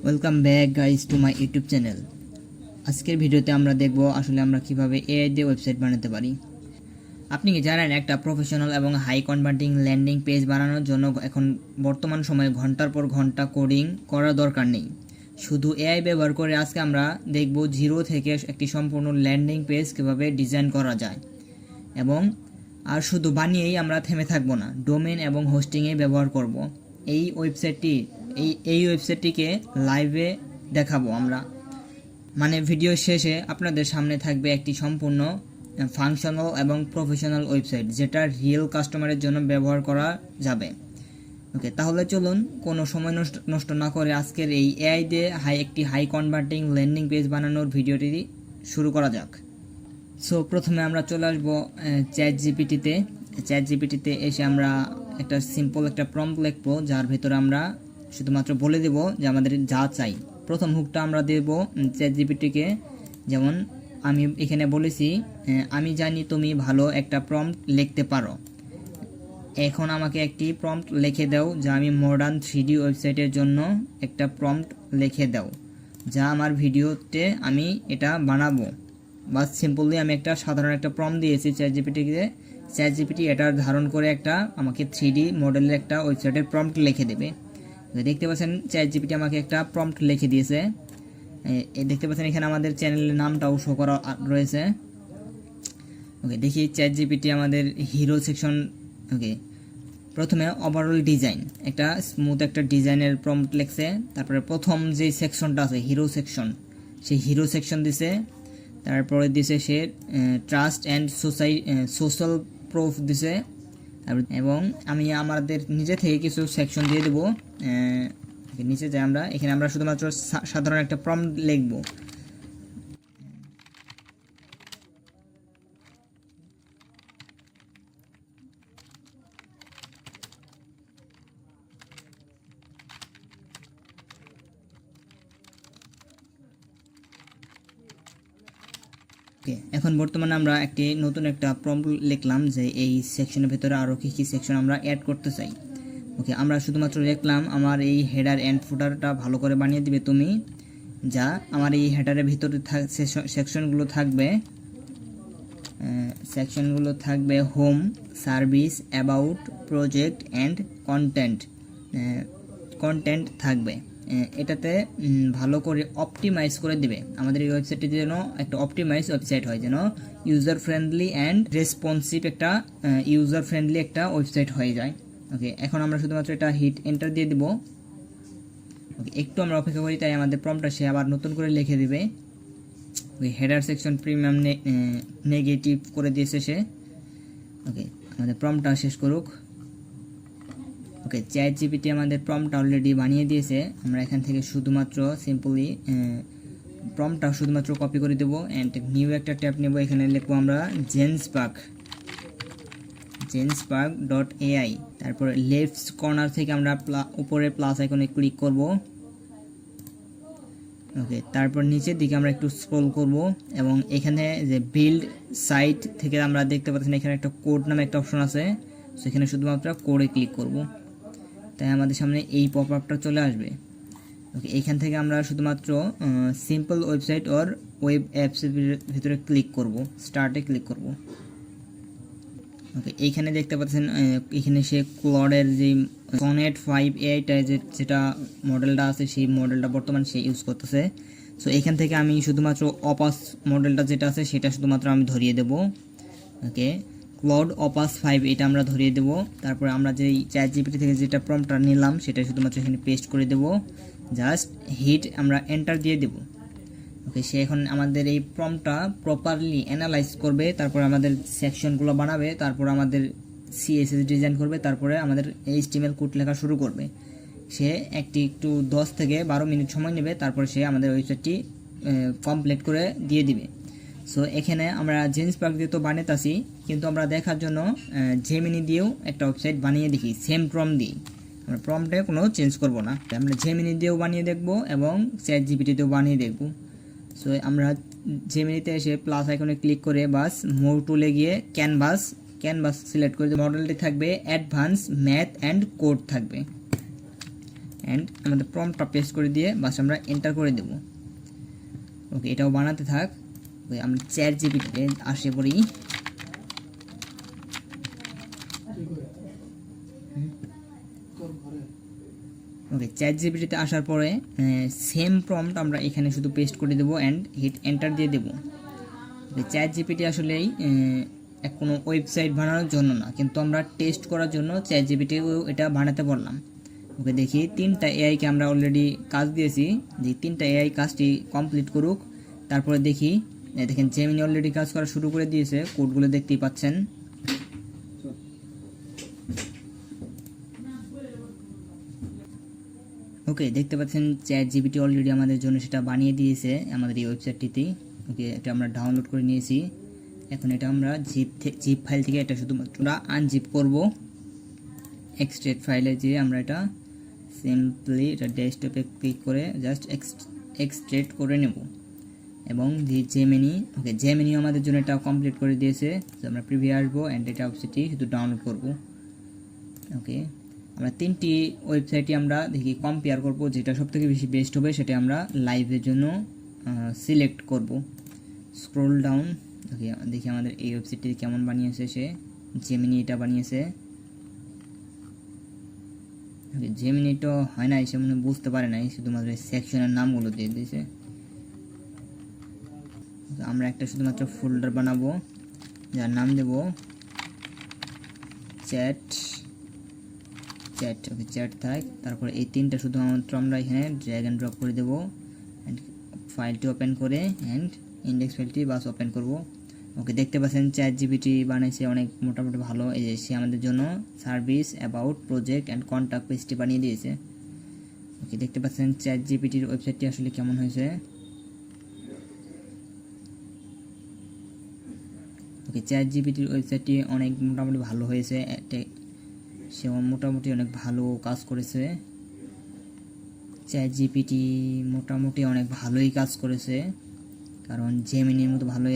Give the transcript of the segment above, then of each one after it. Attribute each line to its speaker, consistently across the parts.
Speaker 1: Welcome back guys to my YouTube channel. আজকের ভিডিওতে আমরা দেখব আসলে আমরা কিভাবে এআই দিয়ে ওয়েবসাইট বানাতে পারি। আপনি কি জানেন একটা প্রফেশনাল এবং হাই কনভার্টিং ল্যান্ডিং পেজ বানানোর জন্য এখন বর্তমান সময়ে ঘন্টার পর ঘন্টা কোডিং করার দরকার নেই। শুধু এআই ব্যবহার করে আজকে আমরা দেখব জিরো থেকে একটি সম্পূর্ণ ল্যান্ডিং পেজ কিভাবে ডিজাইন করা যায়। এবং আর শুধু বানিয়েই আমরা থেমে থাকবো না, ডোমেন এবং হোস্টিংয়ে ব্যবহার করব। এই ওয়েবসাইটটিকে লাইভে দেখাবো আমরা, মানে ভিডিও শেষে আপনাদের সামনে থাকবে একটি সম্পূর্ণ ফাংশনাল এবং প্রফেশনাল ওয়েবসাইট যেটা রিয়েল কাস্টমারের জন্য ব্যবহার করা যাবে। ওকে, তাহলে চলুন কোনো সময় নষ্ট না করে আজকের এই এআই দিয়ে একটি হাই কনভার্টিং ল্যান্ডিং পেজ বানানোর ভিডিওটি শুরু করা যাক। সো প্রথমে আমরা চলে আসবো চ্যাট জিপিটিতে এসে আমরা একটা সিম্পল একটা প্রম্পট লিখবো, যার ভেতরে আমরা শুধুমাত্র বলে দেব যে আমাদের যা চাই। প্রথম হুকটা আমরা দেব চ্যাট জিপিটিকে, যেমন আমি এখানে বলেছি আমি জানি তুমি ভালো একটা প্রম্পট লিখতে পারো, এখন আমাকে একটি প্রম্পট লিখে দাও যা আমি মডার্ন 3D ওয়েবসাইটের জন্য একটা প্রম্পট লিখে দাও যা আমার ভিডিওতে আমি এটা বানাবো। বাস সিম্পলি আমি একটা সাধারণ একটা প্রম্পট দিয়েছি চ্যাট জিপিটি এটা ধারণ করে একটা আমাকে 3D মডেলের একটা ওয়েবসাইটের প্রম্পট লিখে দেবে। দেখতে পাচ্ছেন চ্যাট জিপিটি আমাকে একটা প্রম্পট লিখে দিয়েছে। দেখতে পাচ্ছেন এখানে আমাদের চ্যানেলের নামটাও শো করা রয়েছে। ওকে, দেখি চ্যাট জিপিটি আমাদের হিরো সেকশন। ওকে, প্রথমে ওভারঅল ডিজাইন, একটা স্মুথ একটা ডিজাইনের প্রম্পট লিখছে। তারপরে প্রথম যে সেকশনটা আছে হিরো সেকশন, সেই হিরো সেকশন দিছে। তারপরে দিছে সে ট্রাস্ট অ্যান্ড সোশ্যাল প্রুফ দিছে। এবং আমি আমাদের নিজে থেকে কিছু সেকশন দিয়ে দেবো। নিচে যাই আমরা, এখানে আমরা শুধুমাত্র সাধারণ একটা প্রম্পট লিখবো। এখন বর্তমানে আমরা একটি নতুন একটা প্রম্পট লিখলাম যে এই সেকশনের ভেতরে আরও কী কী সেকশন আমরা অ্যাড করতে চাই। ওকে, আমরা শুধুমাত্র লিখলাম আমার এই হেডার অ্যান্ড ফুটারটা ভালো করে বানিয়ে দিবে তুমি, যা আমার এই হেডারের ভিতরে সেকশনগুলো থাকবে home, service, about, project and content থাকবে। এটাতে ভালো করে অপটিমাইজ করে দিবে আমাদের এই ওয়েবসাইটটি, যেন একটা অপটিমাইজ ওয়েবসাইট হয়, যেন ইউজার ফ্রেন্ডলি অ্যান্ড রেসপন্সিভ একটা ওয়েবসাইট হয়ে যায়। ওকে, এখন আমরা শুধুমাত্র এটা হিট এন্টার দিয়ে দিব। ওকে, একটু আমরা অপেক্ষা করি, তাই আমাদের প্রম্পটটা সে আবার নতুন করে লিখে দিবে। ওই হেডার সেকশন প্রিমিয়াম নেগেটিভ করে দিয়েছে সে। ওকে, আমাদের প্রম্পটটা শেষ করুক। ওকে, চ্যাট জিপিটি আমাদের প্রম্পটটা অলরেডি বানিয়ে দিয়েছে। আমরা এখান থেকে শুধুমাত্র সিম্পলি প্রম্পটটা শুধুমাত্র কপি করে দেবো অ্যান্ড নিউ একটা ট্যাব নেব। এখানে লিখবো আমরা jenspark.ai। তারপরে লেফট কর্নার থেকে আমরা উপরে প্লাস আইকনে ক্লিক করব। ওকে, তারপর নিচের দিকে আমরা একটু স্ক্রল করব এবং এখানে যে বিল্ড সাইট থেকে আমরা দেখতে পাচ্ছি এখানে একটা কোড নামে একটা অপশন আছে, সেখানে শুধুমাত্র কোডে ক্লিক করব, তাই আমাদের সামনে এই পপ আপটা চলে আসবে। ওকে, এখান থেকে আমরা শুধুমাত্র সিম্পল ওয়েবসাইট অর ওয়েব অ্যাপসের ভিতরে ক্লিক করব, স্টার্টে ক্লিক করব। ওকে, এইখানে দেখতে পাচ্ছেন এখানে সে ক্লডের যে সনেট 5 এআইটা যেটা মডেলটা আছে সেই মডেলটা বর্তমানে সে ইউজ করতেছে। সো এখান থেকে আমি শুধুমাত্র অপাস মডেলটা যেটা আছে সেটা শুধুমাত্র আমি ধরিয়ে দেব। ওকে, ক্লড অপাস 5 এটা আমরা ধরিয়ে দেব। তারপরে আমরা যেই চ্যাট জিপিটি থেকে যেটা প্রম্পটটা নিলাম সেটা শুধুমাত্র এখানে পেস্ট করে দেব, জাস্ট হিট আমরা এন্টার দিয়ে দেব। ওকে, সে এখন আমাদের এই প্রম্পটটা প্রপারলি অ্যানালাইজ করবে, তারপর আমাদের সেকশনগুলো বানাবে, তারপর আমাদের সিএসএস ডিজাইন করবে, তারপরে আমাদের এইচটিএমএল কোড লেখা শুরু করবে। সে একটু 10 থেকে 12 মিনিট সময় নেবে, তারপরে সে আমাদের ওয়েবসাইটটি কমপ্লিট করে দিয়ে দিবে। সো এখানে আমরা জেন্সপার্ক দিয়ে তো বানাতেছি, কিন্তু আমরা দেখার জন্য জেমিনি দিয়েও একটা ওয়েবসাইট বানিয়ে দেখি সেম প্রম্পট দিয়ে। আমরা প্রম্পটে কোনো চেঞ্জ করব না, আমরা জেমিনি দিয়েও বানিয়ে দেখব এবং চ্যাট জিপিটিতেও বানিয়ে দেখব। সো আমরা জেমিনিতে এসে প্লাস আইকনে ক্লিক করে বাস মোর টুলে গিয়ে ক্যানভাস সিলেক্ট করে মডেলটি থাকবে অ্যাডভান্স ম্যাথ অ্যান্ড কোড থাকবে। অ্যান্ড আমাদের প্রম্পটটা পেস্ট করে দিয়ে বাস আমরা এন্টার করে দেব। ওকে, এটাও বানাতে থাক। ওকে, আমরা চ্যাট জিপিটিতে আসে পড়ি। ওকে, চ্যাট জিপিটিতে আসার পরে সেম প্রম্পট আমরা এখানে শুধু পেস্ট করে দেবো অ্যান্ড হিট এন্টার দিয়ে দেবো। চ্যাট জিপিটি আসলেই কোনো ওয়েবসাইট বানানোর জন্য না, কিন্তু আমরা টেস্ট করার জন্য চ্যাট জিপিটিও এটা বানাতে বললাম। ওকে, দেখি 3টা এআইকে আমরা অলরেডি কাজ দিয়েছি, যে 3টা এআই কাজটি কমপ্লিট করুক। তারপরে দেখি, দেখেন জেমিনি অলরেডি কাজ করা শুরু করে দিয়েছে, কোডগুলো দেখতেই পাচ্ছেন। ওকে, দেখতে পাচ্ছেন চ্যাট জিপিটি অলরেডি আমাদের জন্য সেটা বানিয়ে দিয়েছে আমাদের এই ওয়েবসাইটটিতে। ওকে, এটা আমরা ডাউনলোড করে নিয়েছি। এখন এটা আমরা জিপ ফাইল থেকে এটা শুধুমাত্র আনজিপ করব। এক্সট্রেট ফাইলে যেয়ে আমরা এটা সিম্পলি এটা ডেস্কটপে ক্লিক করে জাস্ট এক্সট্রেট করে নেব। এবং যে জেমিনি, ওকে জেমিনি আমাদের জন্য এটা কমপ্লিট করে দিয়েছে। তো আমরা প্রিভিউ আসবো অ্যান্ড এটা ওয়েবসাইটটি শুধু ডাউনলোড করব। ওকে, আমরা 3টি ওয়েবসাইটই আমরা দেখি কম্পেয়ার করব, যেটা সবথেকে বেশি বেস্ট হবে সেটা আমরা লাইভের জন্য সিলেক্ট করব। স্ক্রোল ডাউন, ওকে দেখি আমাদের এই ওয়েবসাইটটি কেমন বানিয়েছে সে। জেমিনি এটা বানিয়েছে। ওকে, জেমিনি তো হয় না, এসে মনে বুঝতে পারে নাই, শুধুমাত্র সেকশনের নামগুলো দিয়ে দিয়েছে। আমরা একটা শুধুমাত্র ফোল্ডার বানাবো, যার নাম দেব চ্যাট। ওকে, চ্যাট থাক। তারপর এই 3টা শুধুমাত্র আমরা এখানে ড্র্যাগ অ্যান্ড ড্রপ করে দেবো অ্যান্ড ফাইলটি ওপেন করে অ্যান্ড ইন্ডেক্স ফাইলটি বাস ওপেন করব। ওকে, দেখতে পাচ্ছেন চ্যাট জিপিটি বানিয়েছে অনেক মোটামুটি ভালো। এই যে সে আমাদের জন্য service, about, project and contact পেজটি বানিয়ে দিয়েছে। ওকে, দেখতে পাচ্ছেন চ্যাট জিপিটির ওয়েবসাইটটি আসলে কেমন হয়েছে। ওকে, চ্যাট জিপিটির ওয়েবসাইটটি অনেক মোটামুটি ভালো হয়েছে। সে মোটামুটি অনেক ভালো কাজ করেছে। চ্যাট জিপিটি মোটামুটি অনেক ভালোই কাজ করেছে, কারণ জেমিনির মতো ভালোই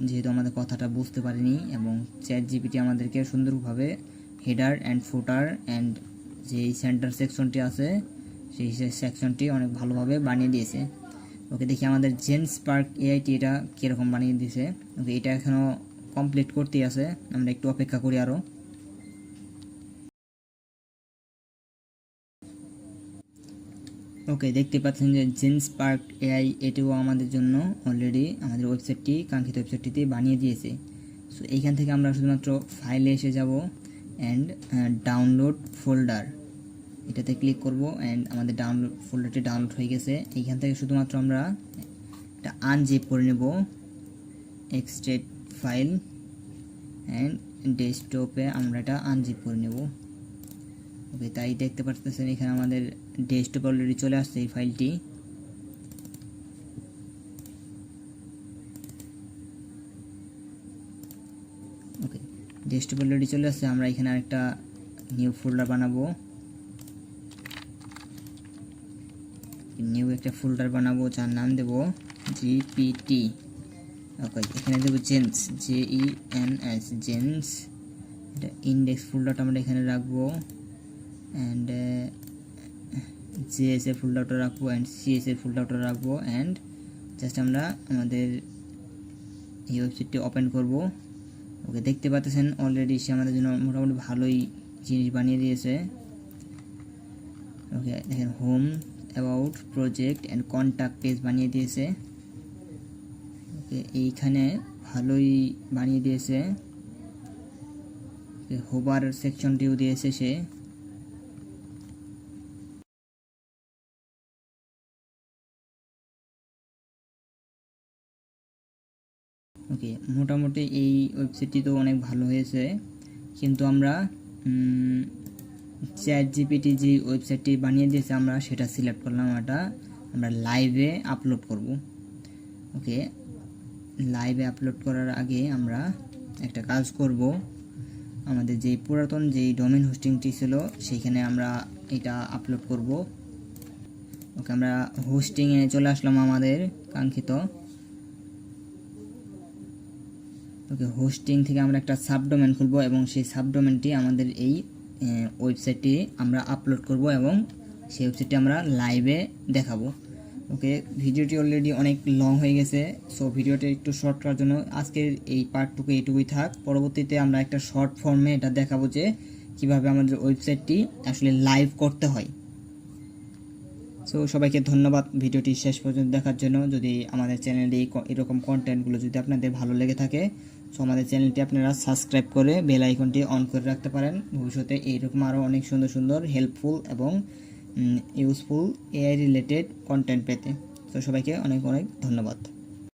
Speaker 1: যেহেতু আমাদের কথাটা বুঝতে পারিনি, এবং চ্যাট জিপিটি আমাদেরকে সুন্দরভাবে হেডার অ্যান্ড ফুটার অ্যান্ড যেই সেন্টার সেকশনটি আছে সেই সেকশনটি অনেক ভালোভাবে বানিয়ে দিয়েছে। ওকে, দেখি আমাদের জেনস্পার্ক এআইটি এটা কীরকম বানিয়ে দিয়েছে। ওকে, এটা এখনও কমপ্লিট করতেই আছে, আমরা একটু অপেক্ষা করি আরও। ওকে, দেখতে পাচ্ছেন যে জেনস্পার্ক এআই এটিও আমাদের জন্য অলরেডি আমাদের ওয়েবসাইটটি, কাঙ্ক্ষিত ওয়েবসাইটটিতে বানিয়ে দিয়েছে। সো এইখান থেকে আমরা শুধুমাত্র ফাইলে এসে যাব অ্যান্ড ডাউনলোড ফোল্ডার এটাতে ক্লিক করব অ্যান্ড আমাদের ডাউনলোড ফোল্ডারটি ডাউনলোড হয়ে গেছে। এইখান থেকে শুধুমাত্র আমরা এটা আনজিপ করে নেব, এক্সট্রেট ফাইল অ্যান্ড ডেস্কটপে আমরা এটা আনজিপ করে নেব। ওকে, তাই দেখতে পাচ্ছেন এখানে আমাদের ডেস্কটপ অলরেডি চলে আসছে এই ফাইলটি। ওকে, ডেস্কটপ অলরেডি চলে আসছে। আমরা এখানে আরেকটা নিউ ফোল্ডার বানাবো, একটা ফোল্ডার বানাবো যার নাম দেব জিপিটি। ওকে, এখানে দেবো জেন্স, JENS জেন্স। এটা ইন্ডেক্স ফোল্ডারটা আমরা এখানে রাখবো অ্যান্ড JS এর ফোল্ডারটা রাখবো অ্যান্ড CS এর ফোল্ডারটা রাখবো অ্যান্ড জাস্ট আমরা আমাদের এই ওয়েবসাইটটি ওপেন করব। ওকে, দেখতে পাচ্ছেন অলরেডি সে আমাদের জন্য মোটামুটি ভালোই জিনিস বানিয়ে দিয়েছে। ওকে, দেখেন home, about, project and contact page বানিয়ে দিয়েছে। ওকে, এইখানে ভালোই বানিয়ে দিয়েছে। হোভার সেকশনটিও দিয়েছে সে। ওকে, মোটামুটি এই ওয়েবসাইটটি তো অনেক ভালো হয়েছে, কিন্তু আমরা চ্যাট জিপিটি যে ওয়েবসাইটটি বানিয়ে দিয়েছে আমরা সেটা সিলেক্ট করলাম। এটা আমরা লাইভে আপলোড করব। ওকে, লাইভে আপলোড করার আগে আমরা একটা কাজ করব, আমাদের যেই পুরাতন যেই ডোমেন হোস্টিংটি ছিল সেইখানে আমরা এটা আপলোড করব। ওকে, আমরা হোস্টিংয়ে চলে আসলাম আমাদের কাঙ্ক্ষিত। ওকে, হোস্টিং থেকে আমরা একটা সাবডোমেন খুলব এবং সেই সাবডোমেনটি আমাদের এই ওয়েবসাইটে আমরা আপলোড করব এবং সেই ওয়েবসাইটটি আমরা লাইভে দেখাবো। ওকে, ভিডিওটি অলরেডি অনেক লং হয়ে গেছে, সো ভিডিওটা একটু শর্ট করার জন্য আজকের এই পার্টটুকু এইটুকুই থাক। পরবর্তীতে আমরা একটা শর্ট ফর্মে এটা দেখাবো যে কিভাবে আমাদের ওয়েবসাইটটি আসলে লাইভ করতে হয়। সো সবাইকে ধন্যবাদ ভিডিওটি শেষ পর্যন্ত দেখার জন্য। যদি আমাদের চ্যানেলে এরকম কন্টেন্টগুলো যদি আপনাদের ভালো লেগে থাকে, সো আমাদের চ্যানেলটি আপনারা সাবস্ক্রাইব করে বেল আইকনটি অন করে রাখতে পারেন ভবিষ্যতে এইরকম আরও অনেক সুন্দর সুন্দর হেল্পফুল এবং ইউজফুল এআই রিলেটেড কন্টেন্ট পেতে। তো সবাইকে অনেক অনেক ধন্যবাদ।